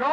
9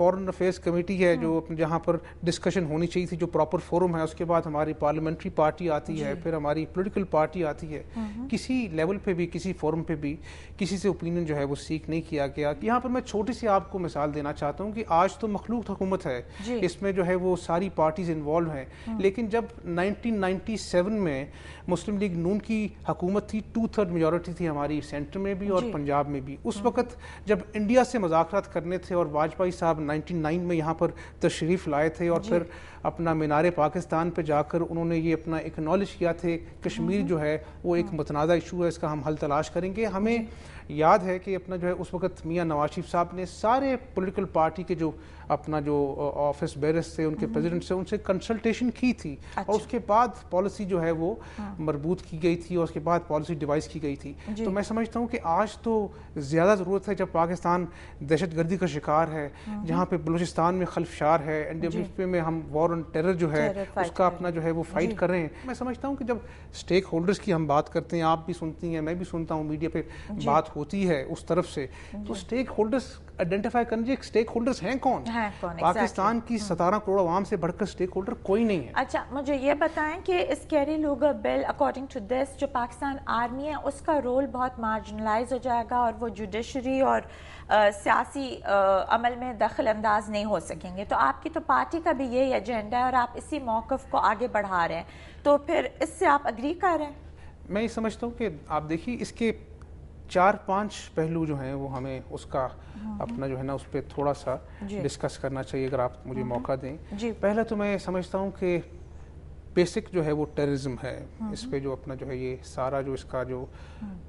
foreign affairs committee ہے جو جہاں پر ڈسکشن ہونی چاہیے تھی, جو پراپر فورم ہے, اس کے بعد ہماری پارلیمنٹری پارٹی آتی ہے, پھر ہماری پولیٹیکل پارٹی آتی ہے. کسی لیول پہ بھی, کسی فورم پہ بھی کسی سے اوپینین جو ہے وہ سیکھ نہیں کیا گیا. یہاں پر میں چھوٹی سی آپ کو مثال دینا چاہتا ہوں کہ آج تو مخلوط حکومت ہے, اس میں جو ہے وہ ساری پارٹیز انوالو ہیں, لیکن جب 1997 میں مسلم لیگ نون کی حکومت تھی, 2/3 میجورٹی تھی ہماری سینٹر میں بھی اور پنجاب میں بھی. اس وقت جب انڈیا سے مذاکرات کرنے تھے اور واجپئی صاحب 99 میں یہاں پر تشریف لائے تھے اور پھر اپنا مینار پاکستان پہ جا کر انہوں نے یہ اپنا ایکنالج کیا تھے کشمیر جو ہے وہ ایک متنازع ایشو ہے, اس کا ہم حل تلاش کریں گے. ہمیں یاد ہے کہ اپنا جو ہے اس وقت میاں نواز شریف صاحب نے سارے پولیٹیکل پارٹی کے جو اپنا جو آفس بیررز تھے, ان کے پریزیڈنٹ سے, ان سے کنسلٹیشن کی تھی اور اس کے بعد پالیسی جو ہے وہ مربوط کی گئی تھی اور اس کے بعد پالیسی ڈیوائز کی گئی تھی. تو میں سمجھتا ہوں کہ آج تو زیادہ ضرورت ہے, جب پاکستان دہشت گردی کا شکار ہے, جہاں پہ بلوچستان میں خلفشار ہے, NWP میں ہم وار آن ٹیرر جو ہے اس کا اپنا جو ہے وہ فائٹ کر رہے ہیں. میں سمجھتا ہوں کہ جب اسٹیک ہولڈرز کی ہم بات کرتے ہیں, آپ بھی سنتی ہیں, میں بھی سنتا ہوں, میڈیا پہ بات ہوتی ہے اس طرف سے, تو اسٹیک ہولڈرز آئیڈینٹیفائی کرنی, اسٹیک ہولڈرز ہیں کون؟ پاکستان کی 17 کروڑ عوام سے بڑھ کر اسٹیک ہولڈر کوئی نہیں ہے. اچھا مجھے یہ بتائیں کہ اس Kerry Lugar bill according to this جو پاکستان آرمی ہے اس کا رول بہت مارجنلائز ہو جائے گا اور وہ جوڈیشری اور سیاسی عمل میں دخل انداز نہیں ہو سکیں گے. تو آپ کی تو پارٹی کا بھی یہی ایجنڈا ہے اور آپ اسی موقف کو آگے بڑھا رہے ہیں, تو پھر اس سے آپ اگری کر رہے ہیں؟ میں یہ سمجھتا ہوں کہ آپ دیکھیے اس کے 4-5 پہلو جو ہیں وہ ہمیں اس کا اپنا جو ہے نا اس پہ تھوڑا سا ڈسکس کرنا چاہیے اگر آپ مجھے موقع دیں. پہلا تو میں سمجھتا ہوں کہ بیسک جو ہے وہ ٹیررزم ہے, اس پہ جو اپنا جو ہے یہ سارا جو اس کا جو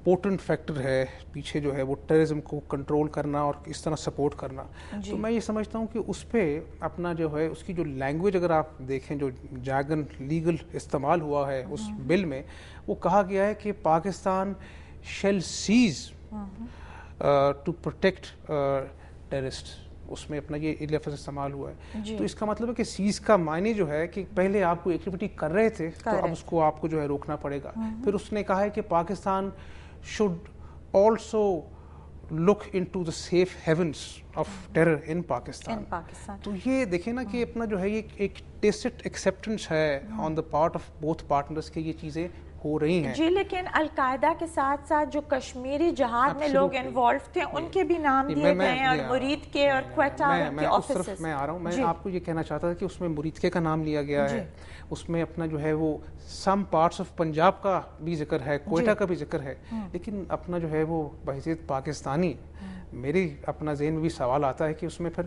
پوٹنٹ فیکٹر ہے پیچھے جو ہے وہ ٹیررزم کو کنٹرول کرنا اور اس طرح سپورٹ کرنا. تو میں یہ سمجھتا ہوں کہ اس پہ اپنا جو ہے اس کی جو لینگویج اگر آپ دیکھیں جو جاگن لیگل استعمال ہوا ہے اس بل میں, وہ کہا گیا ہے کہ Pakistan shall seize to protect terrorists. اس میں اپنا یہ لفظ استعمال ہوا ہے. تو اس کا مطلب ہے کہ سیز کا معنی جو ہے کہ پہلے آپ کو ایکٹیویٹی کر رہے تھے تو اب اس کو آپ کو جو ہے روکنا پڑے گا. پھر اس نے کہا ہے کہ Pakistan should also look into the safe havens of terror in Pakistan. تو یہ دیکھیں نا کہ اپنا جو ہے یہ ایک ٹیسٹ ایکسیپٹنس ہے on the part of both partners کے یہ چیزیں ہو رہی ہیں. جی لیکن القاعدہ کے ساتھ ساتھ جو کشمیری جہاد میں لوگ انوالو تھے ان کے بھی نام دیے گئے ہیں, اور مرید کے اور کوئٹہ کے آفیسز. میں آ رہا ہوں, میں آپ کو یہ کہنا چاہتا تھا کہ اس میں مرید کے کا نام لیا گیا ہے, اس میں اپنا جو ہے وہ سم پارٹس آف پنجاب کا بھی ذکر ہے, کوئٹہ کا بھی ذکر ہے, لیکن اپنا جو ہے وہ بحیثیت پاکستانی میری اپنا ذہن میں بھی سوال آتا ہے کہ اس میں پھر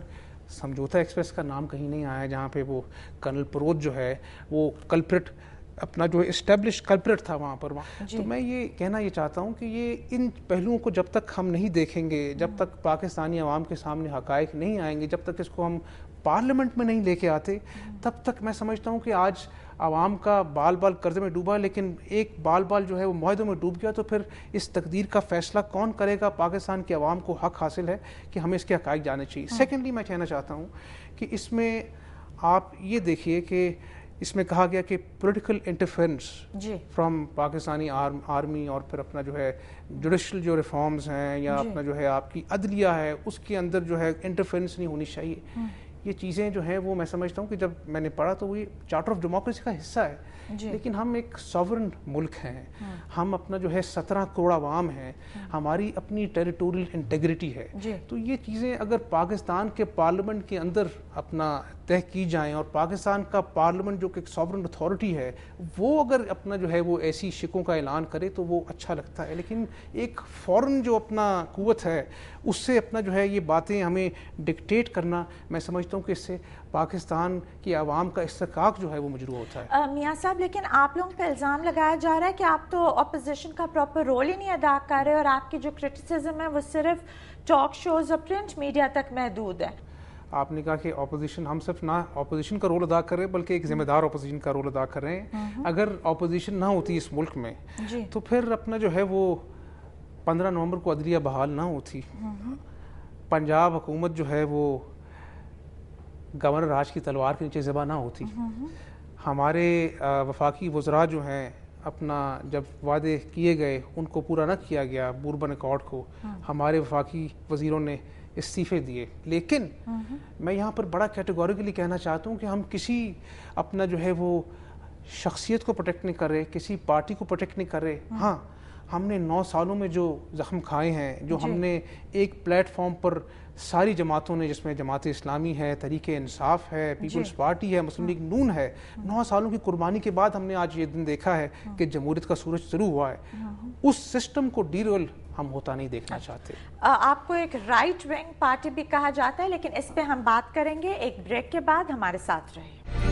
سمجھوتا ایکسپریس کا نام کہیں نہیں آیا جہاں پہ وہ کرنل پروت جو ہے وہ کلپریٹ اپنا جو اسٹیبلش کلپریٹ تھا وہاں پر. تو میں یہ کہنا یہ چاہتا ہوں کہ یہ ان پہلوؤں کو جب تک ہم نہیں دیکھیں گے, جب تک پاکستانی عوام کے سامنے حقائق نہیں آئیں گے, جب تک اس کو ہم پارلیمنٹ میں نہیں لے کے آتے, تب تک میں سمجھتا ہوں کہ آج عوام کا بال بال قرضے میں ڈوبا, لیکن ایک بال جو ہے وہ معاہدوں میں ڈوب گیا, تو پھر اس تقدیر کا فیصلہ کون کرے گا؟ پاکستان کے عوام کو حق حاصل ہے کہ ہمیں اس کے حقائق جاننے چاہیے. سیکنڈلی میں کہنا چاہتا ہوں کہ اس میں آپ یہ دیکھیے کہ اس میں کہا گیا کہ political interference from Pakistani army اور پھر اپنا جو ہے جوڈیشل جو ریفارمز ہیں یا اپنا جو ہے آپ کی عدلیہ ہے اس کے اندر جو ہے انٹرفیرنس نہیں ہونی چاہیے. یہ چیزیں جو ہیں وہ میں سمجھتا ہوں کہ جب میں نے پڑھا تو وہ چارٹر آف ڈیموکریسی کا حصہ ہے, لیکن ہم ایک ساورن ملک ہیں, ہم اپنا جو ہے 17 کروڑ عوام ہیں, ہماری اپنی ٹیریٹوریل انٹیگریٹی ہے. تو یہ چیزیں اگر پاکستان کے پارلیمنٹ کے اندر اپنا طے کی جائیں اور پاکستان کا پارلیمنٹ جو کہ ایک ساورن اتھارٹی ہے وہ اگر اپنا جو ہے وہ ایسی شکوں کا اعلان کرے تو وہ اچھا لگتا ہے, لیکن ایک فورن جو اپنا قوت ہے اس سے اپنا جو ہے یہ باتیں ہمیں ڈکٹیٹ کرنا, میں سمجھتا ہوں کہ اس سے پاکستان کی عوام کا استحقاق جو ہے وہ مجروح ہوتا ہے. میاں صاحب لیکن آپ لوگوں پہ الزام لگایا جا رہا ہے کہ آپ تو اپوزیشن کا پراپر رول ہی نہیں ادا کر رہے اور آپ کی جو کرٹیسزم ہے وہ صرف ٹاک شوز اور پرنٹ میڈیا تک محدود ہے. آپ نے کہا کہ اپوزیشن, ہم صرف نہ اپوزیشن کا رول ادا کر رہے ہیں بلکہ ایک ذمہ دار اپوزیشن کا رول ادا کر رہے ہیں. اگر اپوزیشن نہ ہوتی اس ملک میں تو پھر اپنا جو ہے وہ 15 نومبر کو عدلیہ بحال نہ ہوتی, پنجاب حکومت جو ہے وہ گورنر راج کی تلوار کے نیچے ذبح نہ ہوتی, ہمارے وفاقی وزراء جو ہیں اپنا جب وعدے کیے گئے ان کو پورا نہ کیا گیا, بوربن ایکارڈ کو ہمارے وفاقی وزیروں نے استعفے دیے. لیکن میں یہاں پر بڑا کیٹیگوریکلی کہنا چاہتا ہوں کہ ہم کسی اپنا جو ہے وہ شخصیت کو پروٹیکٹ نہیں کر رہے, کسی پارٹی کو پروٹیکٹ نہیں کر رہے. ہاں, ہم نے 9 سالوں میں جو زخم کھائے ہیں, جو ہم نے ایک پلیٹ فارم پر ساری جماعتوں نے, جس میں جماعت اسلامی ہے, تحریک انصاف ہے, پیپلز پارٹی ہے, مسلم لیگ نون ہے, 9 سالوں کی قربانی کے بعد ہم نے آج یہ دن دیکھا ہے کہ جمہوریت کا سورج طلوع ہوا ہے. اس سسٹم کو ڈیرول ہم ہوتا نہیں دیکھنا چاہتے. آپ کو ایک رائٹ ونگ پارٹی بھی کہا جاتا ہے, لیکن اس پہ ہم بات کریں گے ایک بریک کے بعد. ہمارے ساتھ رہے.